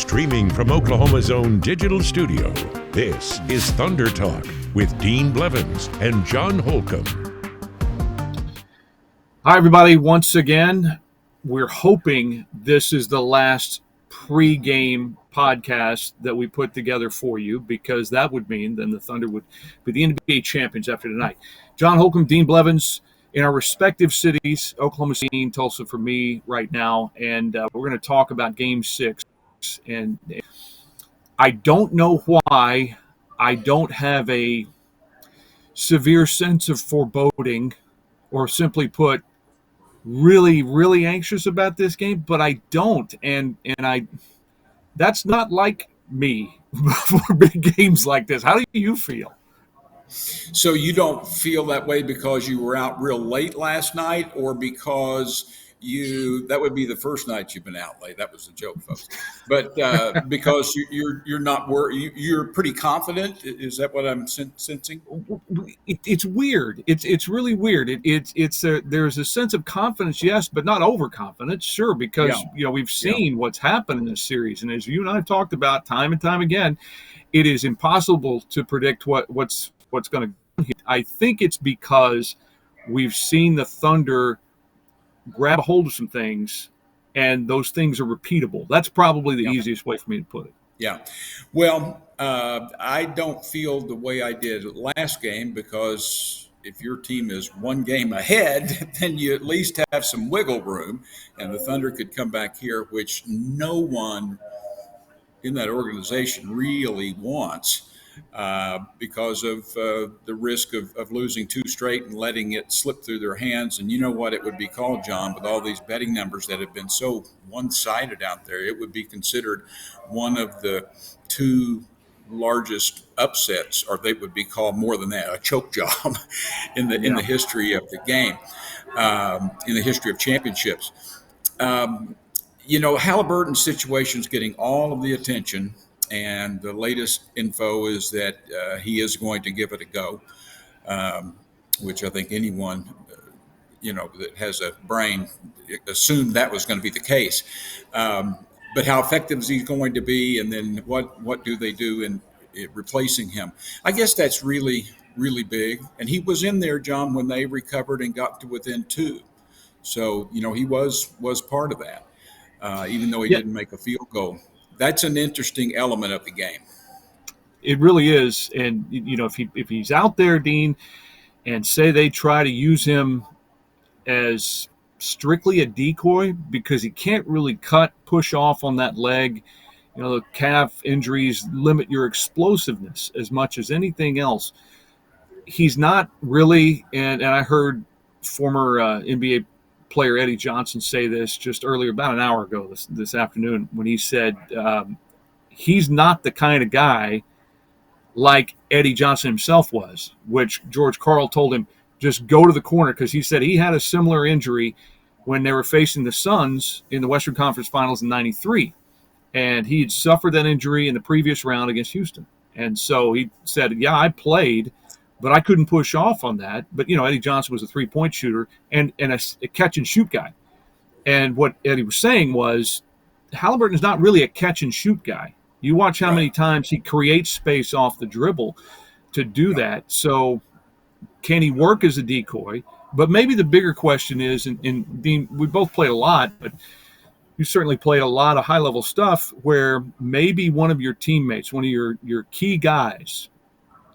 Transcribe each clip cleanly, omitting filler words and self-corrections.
Streaming from Oklahoma's own digital studio, this is Thunder Talk with Dean Blevins and John Holcomb. Hi, everybody. Once again, we're hoping this is the last pre-game podcast that we put together for you, because that would mean then the Thunder would be the NBA champions after tonight. John Holcomb, Dean Blevins, in our respective cities, Oklahoma City, Tulsa for me right now, and we're going to talk about Game 6. And I don't know why I don't have a severe sense of foreboding, or simply put, really, really anxious about this game, but I don't. And that's not like me for big games like this. How do you feel? So you don't feel that way because you were out real late last night, or because that would be the first night you've been out late. That was a joke, folks. But because you're not worried, you're pretty confident. Is that what I'm sensing? It's weird. It's really weird. There's a sense of confidence, yes, but not overconfidence, sure, because we've seen what's happened in this series, and as you and I have talked about time and time again, it is impossible to predict what's going to. I think it's because we've seen the Thunder grab a hold of some things, and those things are repeatable. That's probably the easiest way for me to put it. Yeah. Well, I don't feel the way I did last game, because if your team is one game ahead, then you at least have some wiggle room, and the Thunder could come back here, which no one in that organization really wants. Because of the risk of losing two straight and letting it slip through their hands. And you know what it would be called, John, with all these betting numbers that have been so one-sided out there. It would be considered one of the two largest upsets, or they would be called more than that, a choke job in the history of the game, in the history of championships. Haliburton's situation is getting all of the attention. And the latest info is that he is going to give it a go, which I think anyone, that has a brain assumed that was going to be the case. But how effective is he going to be? And then what do they do in replacing him? I guess that's really, really big. And he was in there, John, when they recovered and got to within two. So, he was part of that, even though he didn't make a field goal. That's an interesting element of the game. It really is. And, if he's out there, Dean, and say they try to use him as strictly a decoy, because he can't really push off on that leg. The calf injuries limit your explosiveness as much as anything else. He's not really, and I heard former NBA player Eddie Johnson say this just earlier, about an hour ago this afternoon, when he said he's not the kind of guy like Eddie Johnson himself was, which George Karl told him, just go to the corner, because he said he had a similar injury when they were facing the Suns in the Western Conference Finals in '93, and he had suffered that injury in the previous round against Houston. And so he said, I played, but I couldn't push off on that. But, Eddie Johnson was a three-point shooter and a catch-and-shoot guy. And what Eddie was saying was, Haliburton is not really a catch-and-shoot guy. You watch how many times he creates space off the dribble to do that. So can he work as a decoy? But maybe the bigger question is, and Dean, we both played a lot, but you certainly played a lot of high-level stuff where maybe one of your teammates, one of your key guys,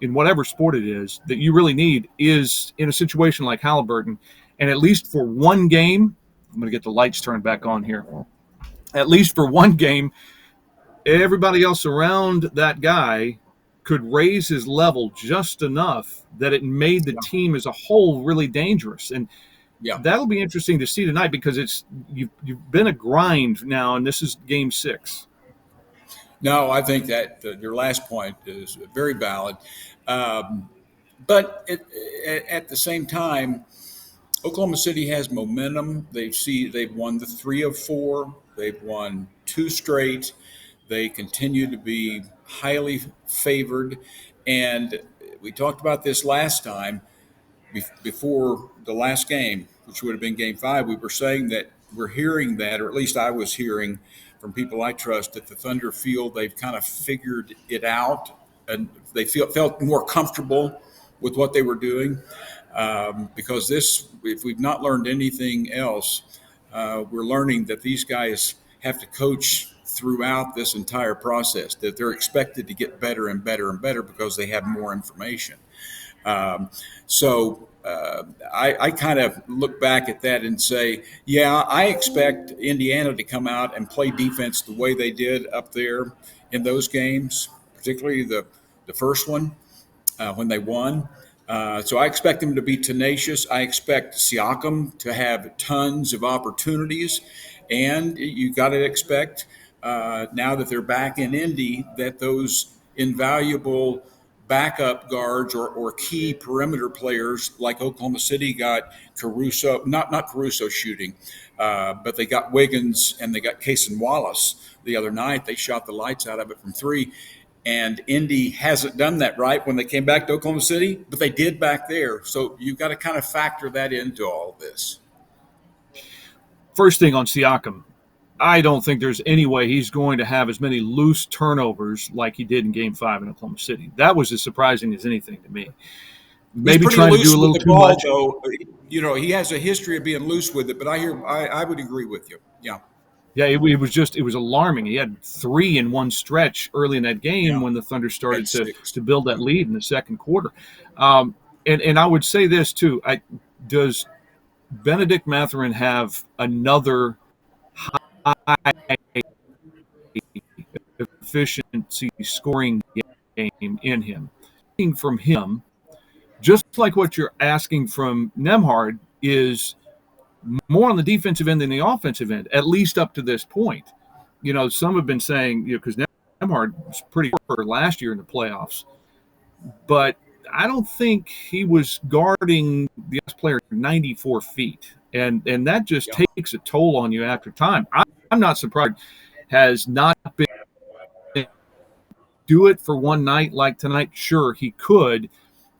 in whatever sport it is, that you really need, is in a situation like Haliburton, and at least for one game, I'm going to get the lights turned back on here, at least for one game, everybody else around that guy could raise his level just enough that it made the team as a whole really dangerous. And that'll be interesting to see tonight, because you've been a grind now, and this is Game 6. No, I think that your last point is very valid. But at the same time, Oklahoma City has momentum. They've won the 3 of 4. They've won 2 straight. They continue to be highly favored. And we talked about this last time before the last game, which would have been Game 5. We were saying that we're hearing that, or at least I was hearing from people I trust that the Thunder feel they've kind of figured it out, and they felt more comfortable with what they were doing. Because if we've not learned anything else, we're learning that these guys have to coach throughout this entire process, that they're expected to get better and better and better because they have more information. I kind of look back at that and say, yeah, I expect Indiana to come out and play defense the way they did up there in those games, particularly the first one when they won. So I expect them to be tenacious. I expect Siakam to have tons of opportunities. And you got to expect now that they're back in Indy that those invaluable backup guards or key perimeter players like Oklahoma City got Caruso, not Caruso shooting, but they got Wiggins and they got Cason Wallace the other night. They shot the lights out of it from three. And Indy hasn't done that right when they came back to Oklahoma City, but they did back there. So you've got to kind of factor that into all of this. First thing on Siakam, I don't think there's any way he's going to have as many loose turnovers like he did in Game 5 in Oklahoma City. That was as surprising as anything to me. Maybe trying to do a little too much. Though. You know, he has a history of being loose with it, but I would agree with you. Yeah. Yeah, it was alarming. He had 3 in one stretch early in that game when the Thunder started to build that lead in the second quarter. And I would say this too. Does Benedict Mathurin have another high efficiency scoring game in him? From him, just like what you're asking from Nembhard, is more on the defensive end than the offensive end, at least up to this point. You know, some have been saying, because Nembhard was pretty poor last year in the playoffs, but I don't think he was guarding the best player 94 feet. And that just takes a toll on you after time. I'm not surprised has not been do it for one night like tonight. Sure, he could.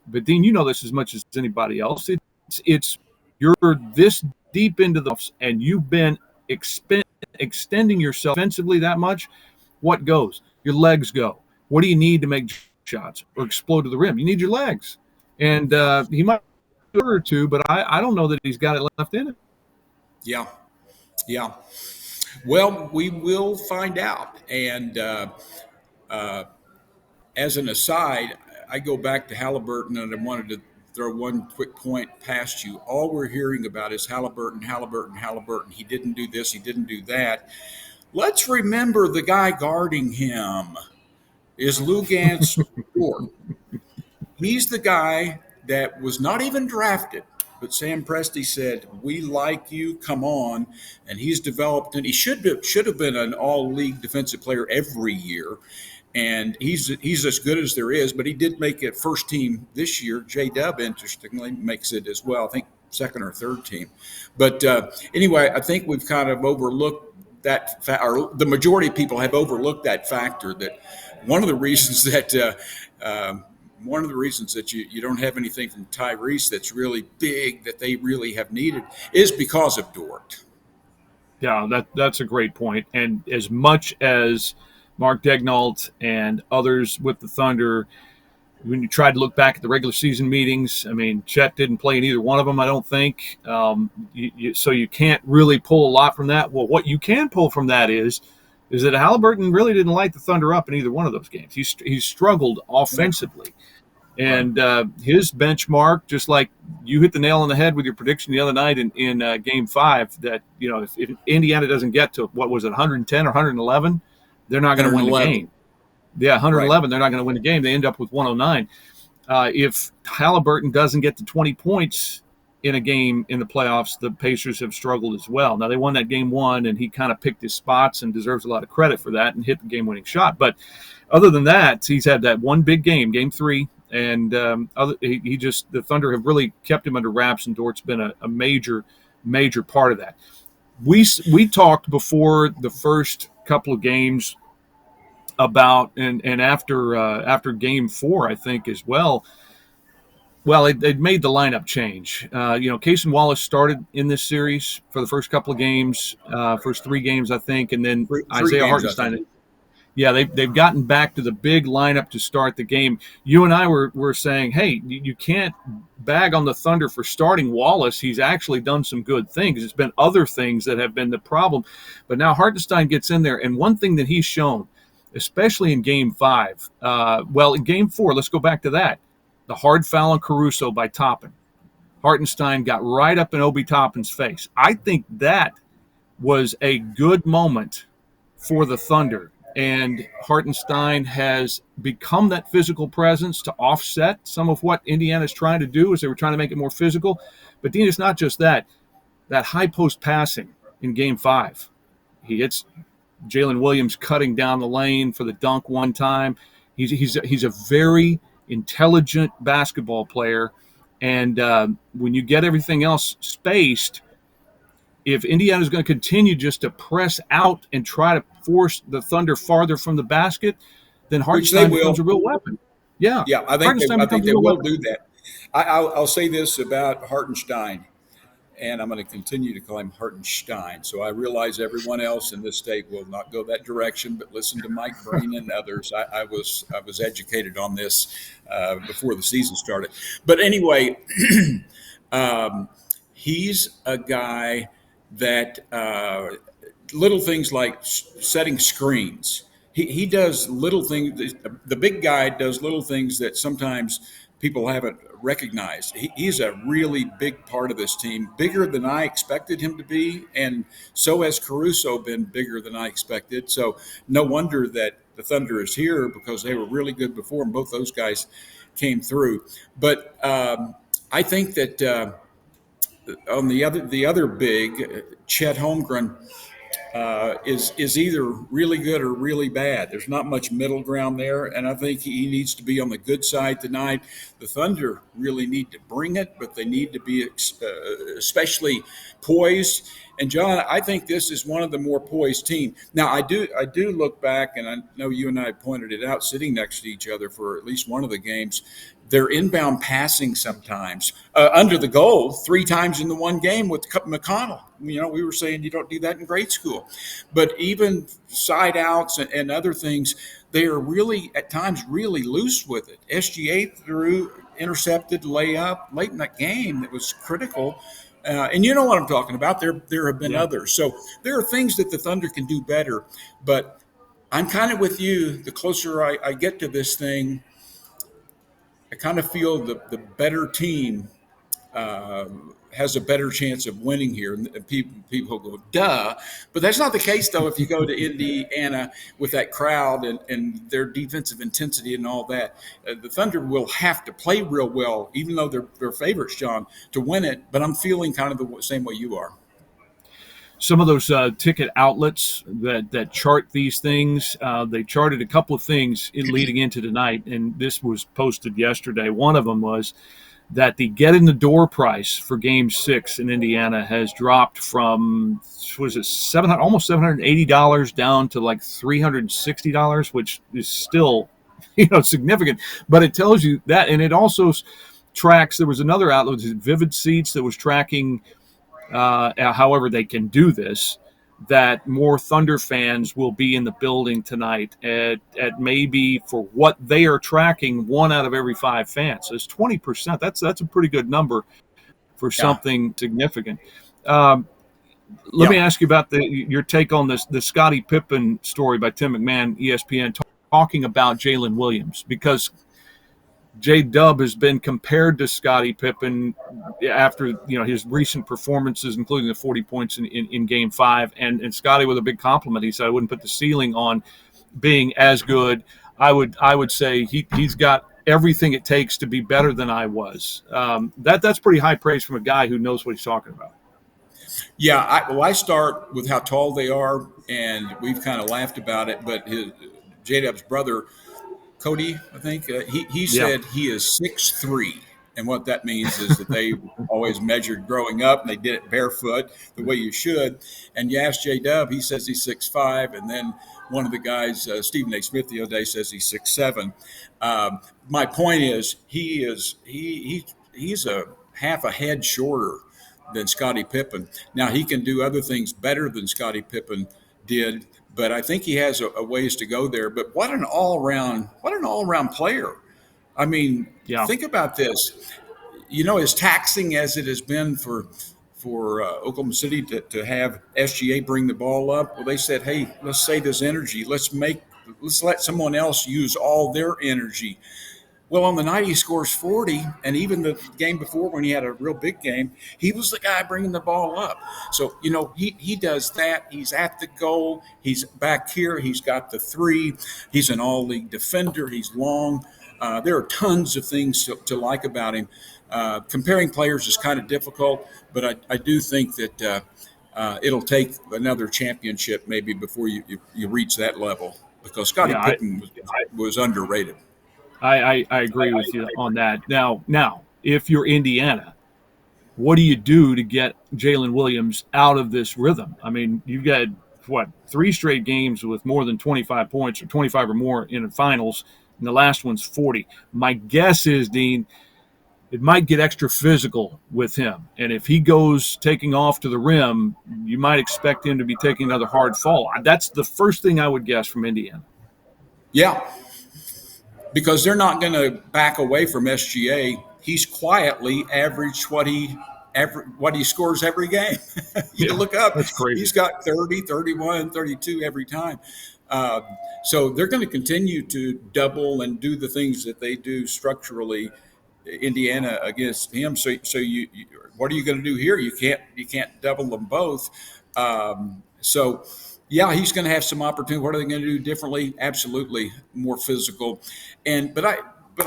But, Dean, you know this as much as anybody else. It's you're this deep into the – and you've been extending yourself offensively that much. What goes? Your legs go. What do you need to make shots or explode to the rim? You need your legs. And he might do a or two, but I don't know that he's got it left in it. Yeah. Well, we will find out. And as an aside, I go back to Haliburton, and I wanted to throw one quick point past you. All we're hearing about is Haliburton. He didn't do this. He didn't do that. Let's remember the guy guarding him is Lu Dort. He's the guy that was not even drafted, but Sam Presti said, "We like you. Come on." And he's developed, and he should have been an all-league defensive player every year. And he's as good as there is, but he did make it first team this year. J-Dub, interestingly, makes it as well. I think second or third team. But anyway, I think we've kind of overlooked that, or the majority of people have overlooked that factor. That one of the reasons that you don't have anything from Tyrese that's really big that they really have needed is because of Dort. Yeah, that's a great point. And as much as Mark Daigneault and others with the Thunder, when you tried to look back at the regular season meetings, I mean, Chet didn't play in either one of them, I don't think. So you can't really pull a lot from that. Well, what you can pull from that is that Haliburton really didn't light the Thunder up in either one of those games. He's struggled offensively. And his benchmark, just like you hit the nail on the head with your prediction the other night in Game 5, that, you know, if Indiana doesn't get to, 110 or 111, they're not going to win the game. Yeah, 111, They're not going to win the game. They end up with 109. If Haliburton doesn't get to 20 points in a game in the playoffs, the Pacers have struggled as well. Now, they won that Game 1, and he kind of picked his spots and deserves a lot of credit for that and hit the game-winning shot. But other than that, he's had that one big game, Game 3, and the Thunder have really kept him under wraps, and Dort's been a major, major part of that. We talked before the first couple of games about and after Game 4, I think, as well, Well, it made the lineup change. Casey Wallace started in this series for the first couple of games, first 3 games, I think, and then Three Isaiah games, I think. Hartenstein. Yeah, they've gotten back to the big lineup to start the game. You and I were saying, hey, you can't bag on the Thunder for starting Wallace. He's actually done some good things. It's been other things that have been the problem. But now Hartenstein gets in there, and one thing that he's shown, especially in Game 5, in Game 4, let's go back to that. The hard foul on Caruso by Toppin. Hartenstein got right up in Obi Toppin's face. I think that was a good moment for the Thunder. And Hartenstein has become that physical presence to offset some of what Indiana's trying to do as they were trying to make it more physical. But, Dean, it's not just that. That high post passing in Game 5. He hits Jalen Williams cutting down the lane for the dunk one time. He's a very intelligent basketball player. And when you get everything else spaced, if Indiana is going to continue just to press out and try to force the Thunder farther from the basket, then Hartenstein becomes a real weapon. Yeah, I think they will do that. I'll say this about Hartenstein, and I'm going to continue to call him Hartenstein. So I realize everyone else in this state will not go that direction, but listen to Mike Breen and others. I was educated on this before the season started. But anyway, he's a guy that little things like setting screens. He does little things. The big guy does little things that sometimes people haven't recognized. He's a really big part of this team, bigger than I expected him to be, and so has Caruso been bigger than I expected. So no wonder that the Thunder is here, because they were really good before, and both those guys came through. But I think that on the other big, Chet Holmgren, is either really good or really bad. There's not much middle ground there, and I think he needs to be on the good side tonight. The Thunder really need to bring it, but they need to be especially poised. And John, I think this is one of the more poised teams. Now, I do look back, and I know you and I pointed it out sitting next to each other for at least one of the games. Their inbound passing sometimes under the goal 3 times in the one game with McConnell. We were saying you don't do that in grade school. But even side outs and other things, they are really at times really loose with it. SGA threw intercepted layup late in that game that was critical. And you know what I'm talking about. There have been others. So there are things that the Thunder can do better. But I'm kind of with you. The closer I get to this thing, I kind of feel the better team has a better chance of winning here. And people go, duh. But that's not the case, though, if you go to Indiana with that crowd and their defensive intensity and all that. The Thunder will have to play real well, even though they're favorites, John, to win it. But I'm feeling kind of the same way you are. Some of those ticket outlets that chart these things, they charted a couple of things leading into tonight, and this was posted yesterday. One of them was that the get-in-the-door price for Game 6 in Indiana has dropped from, almost $780 down to like $360, which is still, significant. But it tells you that, and it also tracks. There was another outlet, Vivid Seats, that was tracking. However they can do this, that more Thunder fans will be in the building tonight at maybe, for what they are tracking, 1 out of every 5 fans. So it's 20%. That's a pretty good number for something significant. Let me ask you about your take on the Scotty Pippen story by Tim McMahon, ESPN, talking about Jalen Williams, because J-Dub has been compared to Scotty Pippen after his recent performances, including the 40 points in Game 5. And Scotty, with a big compliment, he said, I wouldn't put the ceiling on being as good. I would say he's got everything it takes to be better than I was. That's pretty high praise from a guy who knows what he's talking about. Yeah, I start with how tall they are, and we've kind of laughed about it, but J-Dub's brother, Cody, I think, he said he is 6'3", and what that means is that they always measured growing up, and they did it barefoot the way you should. And you ask J-Dub, he says he's 6'5", and then one of the guys, Stephen A. Smith, the other day says he's 6'7". My point is he's a half a head shorter than Scotty Pippen. Now he can do other things better than Scotty Pippen did, but I think he has a ways to go there. But what an all around player. I mean, Yeah. think about this. As taxing as it has been for Oklahoma City to have SGA bring the ball up, well, they said, hey, let's save this energy. Let's let someone else use all their energy. Well, on the night he scores 40, and even the game before when he had a real big game, he was the guy bringing the ball up. So, he does that. He's at the goal. He's back here. He's got the three. He's an all-league defender. He's long. There are tons of things to like about him. Comparing players is kind of difficult, but I do think that it'll take another championship maybe before you reach that level, because Scottie Pippen was underrated. I agree with you on that. Now, if you're Indiana, what do you do to get Jalen Williams out of this rhythm? I mean, you've got, 3 straight games with more than 25 points or 25 or more in the finals, and the last one's 40. My guess is, Dean, it might get extra physical with him. And if he goes taking off to the rim, you might expect him to be taking another hard fall. That's the first thing I would guess from Indiana. Yeah. Because they're not going to back away from SGA. He's quietly averaged what he scores every game. Look up. That's crazy. He's got 30, 31, 32 every time. So they're going to continue to double and do the things that they do structurally, Indiana, against him. So you what are you going to do here? You can't double them both. Yeah, he's going to have some opportunity. What are they going to do differently? Absolutely more physical. But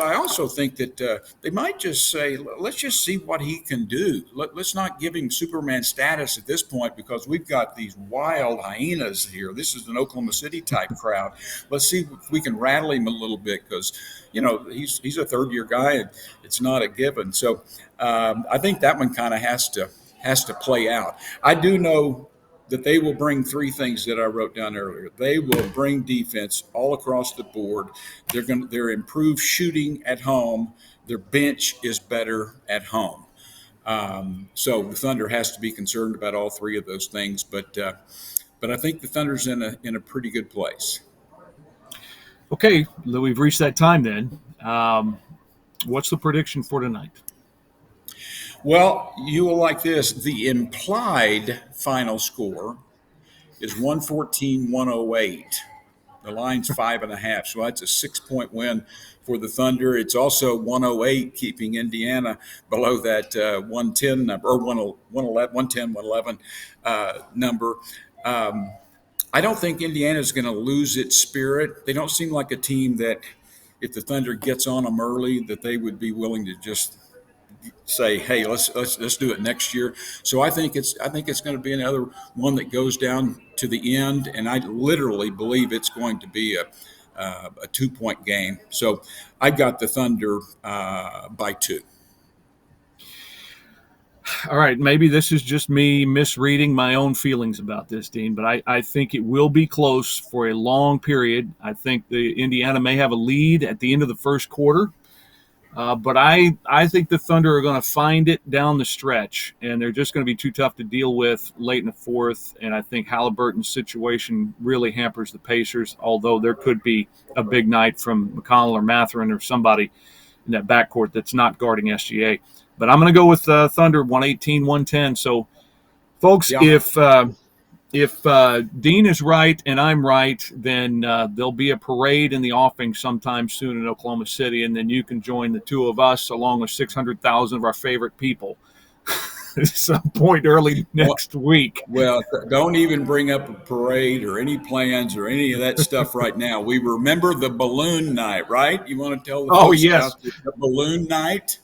I also think that they might just say, let's just see what he can do. Let's not give him Superman status at this point, because we've got these wild hyenas here. This is an Oklahoma City type crowd. Let's see if we can rattle him a little bit, because he's a third-year guy, and it's not a given. So I think that one kind of has to play out. I do know that they will bring 3 things that I wrote down earlier. They will bring defense all across the board. They're improved shooting at home. Their bench is better at home. So the Thunder has to be concerned about all 3 of those things. But I think the Thunder's in a pretty good place. Okay, we've reached that time then. What's the prediction for tonight? Well, you will like this. The implied final score is 114-108. The line's 5.5, so that's a 6-point win for the Thunder. It's also 108, keeping Indiana below that 110 number, or 111 number. I don't think Indiana's going to lose its spirit. They don't seem like a team that, if the Thunder gets on them early, that they would be willing to just say, hey, let's do it next year. So I think it's going to be another one that goes down to the end, and I literally believe it's going to be a 2-point game. So I got the Thunder by 2. All right, maybe this is just me misreading my own feelings about this, Dean, but I think it will be close for a long period. I think the Indiana may have a lead at the end of the first quarter. But I think the Thunder are going to find it down the stretch, and they're just going to be too tough to deal with late in the fourth. And I think Haliburton's situation really hampers the Pacers, although there could be a big night from McConnell or Mathurin or somebody in that backcourt that's not guarding SGA. But I'm going to go with Thunder 118-110. So, folks, yeah. If Dean is right and I'm right, then there'll be a parade in the offing sometime soon in Oklahoma City, and then you can join the 2 of us along with 600,000 of our favorite people at some point early next week. Well, don't even bring up a parade or any plans or any of that stuff right now. We remember the balloon night, right? You want to tell the folks about the balloon night?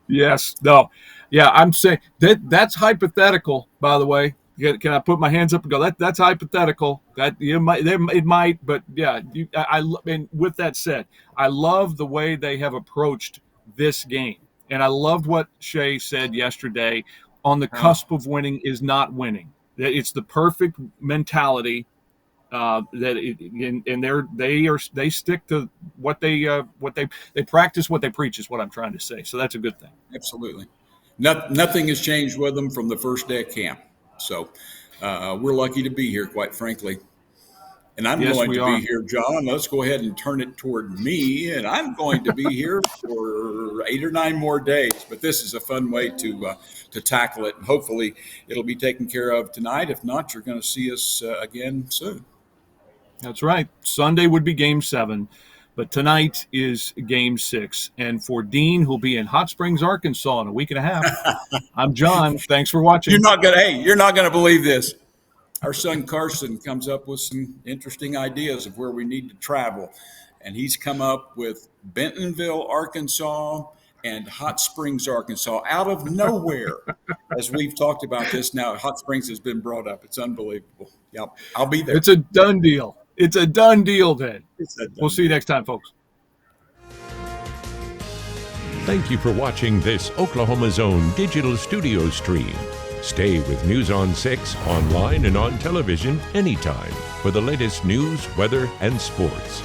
Yes. No. Yeah, I'm saying that's hypothetical, by the way. Can I put my hands up and go? That's hypothetical. That it might, but yeah. And with that said, I love the way they have approached this game, and I loved what Shea said yesterday. On the cusp of winning is not winning. It's the perfect mentality They stick to what they practice what they preach is what I'm trying to say. So that's a good thing. Absolutely. Nothing has changed with them from the first day of camp. So we're lucky to be here, quite frankly. And I'm Yes, going we to are. be here, John. Let's go ahead and turn it toward me. And I'm going to be here for 8 or 9 more days. But this is a fun way to tackle it. And hopefully it'll be taken care of tonight. If not, you're going to see us again soon. That's right. Sunday would be Game 7. But tonight is Game 6. And for Dean, who'll be in Hot Springs, Arkansas in a week and a half, I'm John. Thanks for watching. You're not going to believe this. Our son Carson comes up with some interesting ideas of where we need to travel. And he's come up with Bentonville, Arkansas, and Hot Springs, Arkansas, out of nowhere. As we've talked about this now, Hot Springs has been brought up. It's unbelievable. Yep, I'll be there. It's a done deal. It's a done deal then. We'll see you next time, folks. Thank you for watching this Oklahoma Zone digital studio stream. Stay with News on 6 online and on television anytime for the latest news, weather, and sports.